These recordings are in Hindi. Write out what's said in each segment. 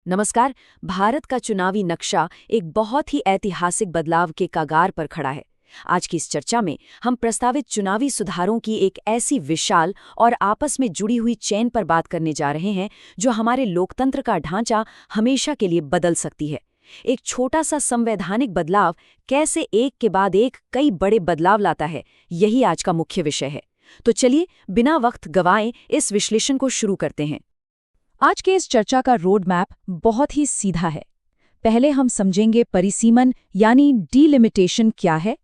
नमस्कार। भारत का चुनावी नक्शा एक बहुत ही ऐतिहासिक बदलाव के कगार पर खड़ा है। आज की इस चर्चा में हम प्रस्तावित चुनावी सुधारों की एक ऐसी विशाल और आपस में जुड़ी हुई चेन पर बात करने जा रहे हैं जो हमारे लोकतंत्र का ढांचा हमेशा के लिए बदल सकती है। एक छोटा सा संवैधानिक बदलाव कैसे एक के बाद एक कई बड़े बदलाव लाता है, यही आज का मुख्य विषय है। तो चलिए बिना वक्त गंवाए इस विश्लेषण को शुरू करते हैं। आज के इस चर्चा का रोड मैप बहुत ही सीधा है। पहले हम समझेंगे परिसीमन यानी डीलिमिटेशन क्या है,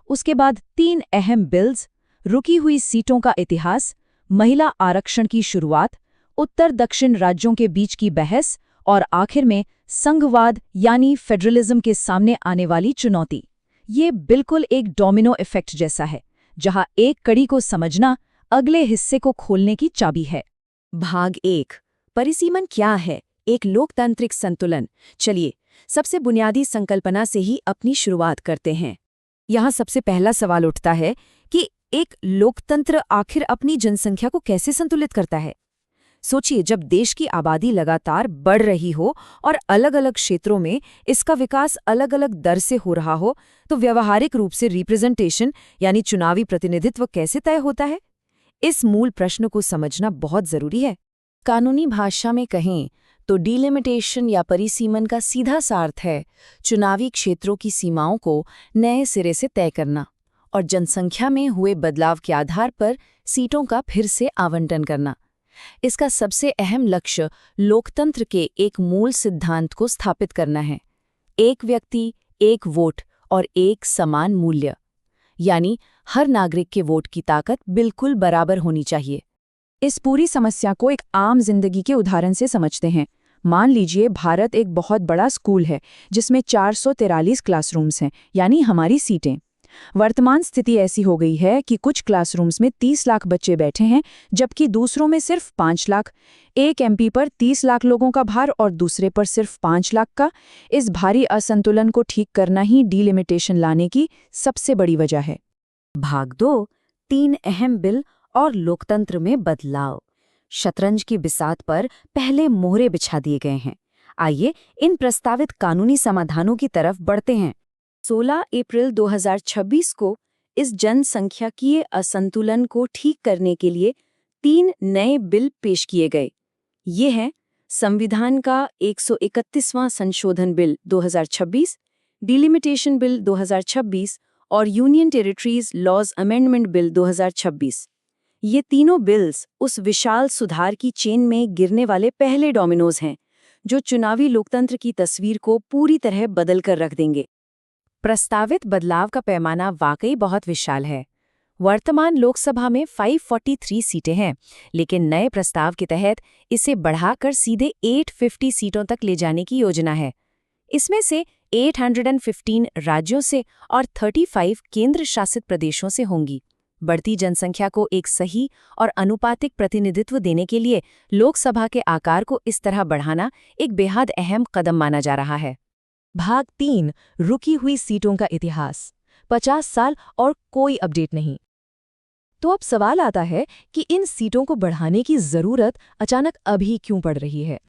उसके बाद 3 अहम बिल्स, रुकी हुई सीटों का इतिहास, महिला आरक्षण की शुरुआत, उत्तर दक्षिण राज्यों के बीच की बहस और आखिर में संघवाद यानी फेडरलिज्म के सामने आने वाली चुनौती। ये बिल्कुल एक डोमिनो इफेक्ट जैसा है, जहां एक कड़ी को समझना अगले हिस्से को खोलने की चाबी है। भाग 1, परिसीमन क्या है, एक लोकतांत्रिक संतुलन। चलिए सबसे बुनियादी संकल्पना से ही अपनी शुरुआत करते हैं। यहाँ सबसे पहला सवाल उठता है कि एक लोकतंत्र आखिर अपनी जनसंख्या को कैसे संतुलित करता है। सोचिए, जब देश की आबादी लगातार बढ़ रही हो और अलग अलग क्षेत्रों में इसका विकास अलग अलग दर से हो रहा हो, तो व्यवहारिक रूप से रिप्रेजेंटेशन यानी चुनावी प्रतिनिधित्व कैसे तय होता है। इस मूल प्रश्न को समझना बहुत जरूरी है। कानूनी भाषा में कहें तो डिलिमिटेशन या परिसीमन का सीधा सा अर्थ है चुनावी क्षेत्रों की सीमाओं को नए सिरे से तय करना और जनसंख्या में हुए बदलाव के आधार पर सीटों का फिर से आवंटन करना। इसका सबसे अहम लक्ष्य लोकतंत्र के एक मूल सिद्धांत को स्थापित करना है, एक व्यक्ति, एक वोट और एक समान मूल्य, यानी हर नागरिक के वोट की ताकत बिल्कुल बराबर होनी चाहिए। इस पूरी समस्या को एक आम जिंदगी के उदाहरण से समझते हैं। मान लीजिए भारत एक बहुत बड़ा स्कूल है जिसमें 443 क्लासरूम्स हैं, यानी हमारी सीटें। वर्तमान स्थिति ऐसी हो गई है कि कुछ क्लासरूम्स में 30 लाख बच्चे बैठे हैं, जबकि दूसरों में सिर्फ 5 लाख। एक एमपी पर 30 लाख लोगों का भार और दूसरे पर सिर्फ 5 लाख का। इस भारी असंतुलन को ठीक करना ही डीलिमिटेशन लाने की सबसे बड़ी वजह है। भाग 2, 3 अहम बिल और लोकतंत्र में बदलाव। शतरंज की बिसात पर पहले मोहरे बिछा दिए गए हैं। आइए इन प्रस्तावित कानूनी समाधानों की तरफ बढ़ते हैं। 16 अप्रैल 2026 को इस जनसंख्यिकीय असंतुलन को ठीक करने के लिए 3 नए बिल पेश किए गए। ये हैं संविधान का 131वां संशोधन बिल 2026, डिलिमिटेशन बिल 2026 और union territories laws amendment bill 2026। ये तीनों बिल्स उस विशाल सुधार की चेन में गिरने वाले पहले डोमिनोज हैं, जो चुनावी लोकतंत्र की तस्वीर को पूरी तरह बदल कर रख देंगे। प्रस्तावित बदलाव का पैमाना वाकई बहुत विशाल है। वर्तमान लोकसभा में 543 सीटें हैं, लेकिन नए प्रस्ताव के तहत इसे बढ़ाकर सीधे 850 सीटों तक ले जाने की योजना है। इसमें से 815 राज्यों से और 35 केंद्र शासित प्रदेशों से होंगी। बढ़ती जनसंख्या को एक सही और अनुपातिक प्रतिनिधित्व देने के लिए लोकसभा के आकार को इस तरह बढ़ाना एक बेहद अहम कदम माना जा रहा है। भाग 3, रुकी हुई सीटों का इतिहास। 50 साल और कोई अपडेट नहीं। तो अब सवाल आता है कि इन सीटों को बढ़ाने की जरूरत अचानक अभी क्यों पड़ रही है।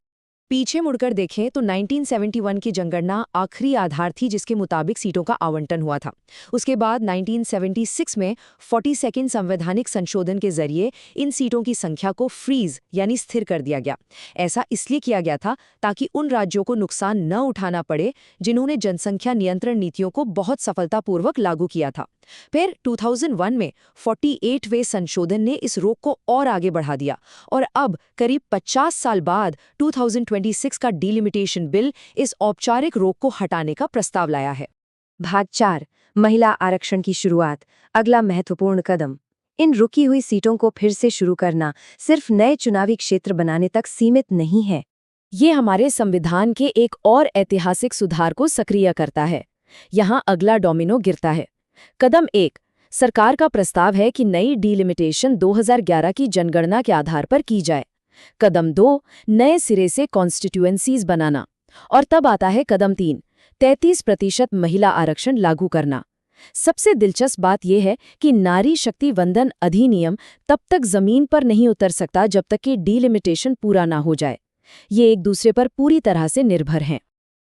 पीछे मुड़कर देखें तो 1971 की जनगणना आखिरी आधार थी जिसके मुताबिक सीटों का आवंटन हुआ था। उसके बाद 1976 में 42वें संवैधानिक संशोधन के जरिए इन सीटों की संख्या को फ्रीज यानी स्थिर कर दिया गया। ऐसा इसलिए किया गया था ताकि उन राज्यों को नुकसान न उठाना पड़े जिन्होंने जनसंख्या नियंत्रण नीतियों को बहुत सफलतापूर्वक लागू किया था। फिर 2001 में 48वें संशोधन ने इस रोक को और आगे बढ़ा दिया और अब करीब 50 साल बाद 2026 का डिलिमिटेशन बिल इस औपचारिक रोक को हटाने का प्रस्ताव लाया है। भाग 4, महिला आरक्षण की शुरुआत, अगला महत्वपूर्ण कदम। इन रुकी हुई सीटों को फिर से शुरू करना सिर्फ नए चुनावी क्षेत्र बनाने तक सीमित नहीं है। ये हमारे संविधान के एक और ऐतिहासिक सुधार को सक्रिय करता है। यहाँ अगला डोमिनो गिरता है। कदम 1, सरकार का प्रस्ताव है कि नई डिलिमिटेशन 2011 की जनगणना के आधार पर की जाए। कदम 2, नए सिरे से कॉन्स्टिट्यूएंसीज बनाना। और तब आता है कदम 3, 33% महिला आरक्षण लागू करना। सबसे दिलचस्प बात यह है कि नारी शक्ति वंदन अधिनियम तब तक जमीन पर नहीं उतर सकता जब तक कि डिलिमिटेशन पूरा ना हो जाए। ये एक दूसरे पर पूरी तरह से निर्भर हैं।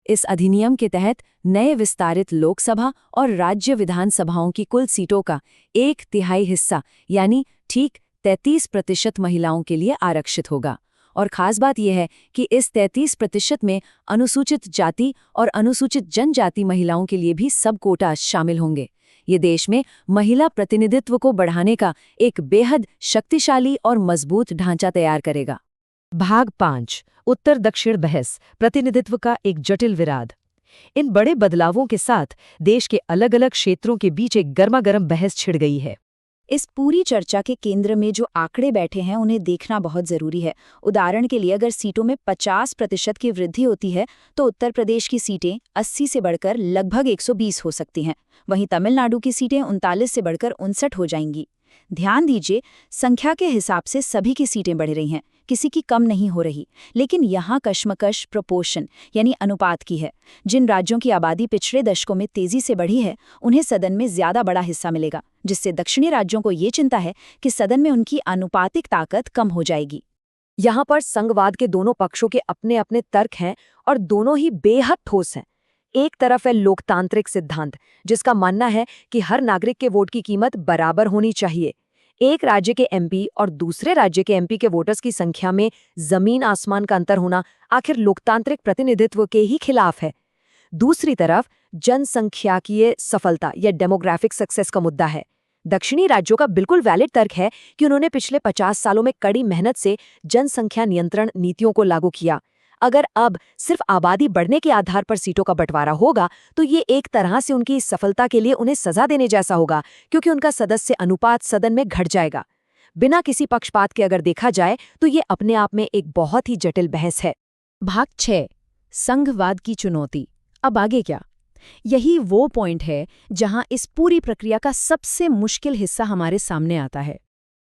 इस अधिनियम के तहत नए विस्तारित लोकसभा और राज्य विधानसभाओं की कुल सीटों का 1/3 हिस्सा यानी ठीक 33% महिलाओं के लिए आरक्षित होगा। और खास बात यह है कि इस 33% में अनुसूचित जाति और अनुसूचित जनजाति महिलाओं के लिए भी सब कोटा शामिल होंगे। ये देश में महिला प्रतिनिधित्व को बढ़ाने का एक बेहद शक्तिशाली और मजबूत ढांचा तैयार करेगा। भाग 5 उत्तर दक्षिण बहस, प्रतिनिधित्व का एक जटिल विराद। इन बड़े बदलावों के साथ देश के अलग अलग क्षेत्रों के बीच एक गर्मागर्म बहस छिड़ गई है। इस पूरी चर्चा के केंद्र में जो आंकड़े बैठे हैं उन्हें देखना बहुत जरूरी है। उदाहरण के लिए अगर सीटों में 50% की वृद्धि होती है तो उत्तर प्रदेश की सीटें 80 से बढ़कर लगभग 120 हो सकती हैं। वहीं तमिलनाडु की सीटें 39 से बढ़कर 59 हो जाएंगी। ध्यान दीजिए, संख्या के हिसाब से सभी की सीटें बढ़ रही हैं, किसी की कम नहीं हो रही। लेकिन यहाँ कश्मकश प्रोपोर्शन यानी अनुपात की है। जिन राज्यों की आबादी पिछले दशकों में तेजी से बढ़ी है उन्हें सदन में ज्यादा बड़ा हिस्सा मिलेगा, जिससे दक्षिणी राज्यों को ये चिंता है कि सदन में उनकी आनुपातिक ताकत कम हो जाएगी। यहाँ पर संघवाद के दोनों पक्षों के अपने अपने तर्क हैं और दोनों ही बेहद ठोस हैं। एक तरफ है लोकतांत्रिक सिद्धांत, जिसका मानना है कि हर नागरिक के वोट की कीमत बराबर होनी चाहिए। एक राज्य के एमपी और दूसरे राज्य के एमपी के वोटर्स की संख्या में जमीन आसमान का अंतर होना आखिर लोकतांत्रिक प्रतिनिधित्व के ही खिलाफ है। दूसरी तरफ जनसंख्याकीय सफलता या डेमोग्राफिक सक्सेस का मुद्दा है। दक्षिणी राज्यों का बिल्कुल वैलिड तर्क है कि उन्होंने पिछले 50 सालों में कड़ी मेहनत से जनसंख्या नियंत्रण नीतियों को लागू किया। अगर अब सिर्फ आबादी बढ़ने के आधार पर सीटों का बंटवारा होगा तो ये एक तरह से उनकी इस सफलता के लिए उन्हें सजा देने जैसा होगा, क्योंकि उनका सदस्य अनुपात सदन में घट जाएगा। बिना किसी पक्षपात के अगर देखा जाए तो ये अपने आप में एक बहुत ही जटिल बहस है। भाग 6 संघवाद की चुनौती। अब आगे क्या? यही वो पॉइंट है जहां इस पूरी प्रक्रिया का सबसे मुश्किल हिस्सा हमारे सामने आता है।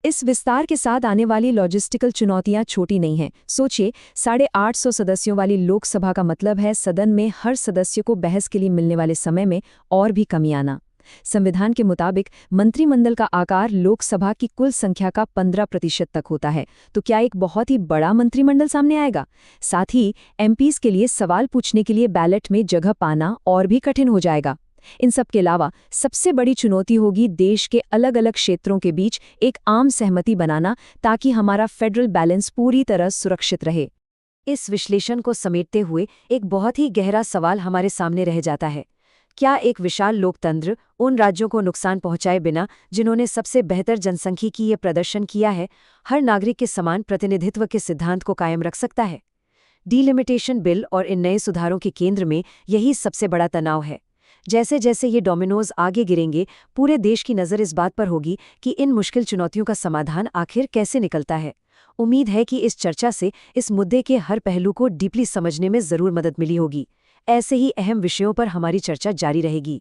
इस विस्तार के साथ आने वाली लॉजिस्टिकल चुनौतियां छोटी नहीं हैं। सोचिए, 850 सदस्यों वाली लोकसभा का मतलब है सदन में हर सदस्य को बहस के लिए मिलने वाले समय में और भी कमी आना। संविधान के मुताबिक मंत्रिमंडल का आकार लोकसभा की कुल संख्या का 15% तक होता है। तो क्या एक बहुत ही बड़ा मंत्रिमंडल सामने आएगा? साथ ही एमपीज के लिए सवाल पूछने के लिए बैलेट में जगह पाना और भी कठिन हो जाएगा। इन सब के अलावा सबसे बड़ी चुनौती होगी देश के अलग अलग क्षेत्रों के बीच एक आम सहमति बनाना, ताकि हमारा फेडरल बैलेंस पूरी तरह सुरक्षित रहे। इस विश्लेषण को समेटते हुए एक बहुत ही गहरा सवाल हमारे सामने रह जाता है। क्या एक विशाल लोकतंत्र उन राज्यों को नुकसान पहुंचाए बिना जिन्होंने सबसे बेहतर जनसंख्यिकीय ये प्रदर्शन किया है, हर नागरिक के समान प्रतिनिधित्व के सिद्धांत को कायम रख सकता है? डिलिमिटेशन बिल और इन नए सुधारों के केंद्र में यही सबसे बड़ा तनाव है। जैसे जैसे ये डोमिनोज आगे गिरेंगे, पूरे देश की नज़र इस बात पर होगी कि इन मुश्किल चुनौतियों का समाधान आखिर कैसे निकलता है। उम्मीद है कि इस चर्चा से इस मुद्दे के हर पहलू को डीपली समझने में ज़रूर मदद मिली होगी। ऐसे ही अहम विषयों पर हमारी चर्चा जारी रहेगी।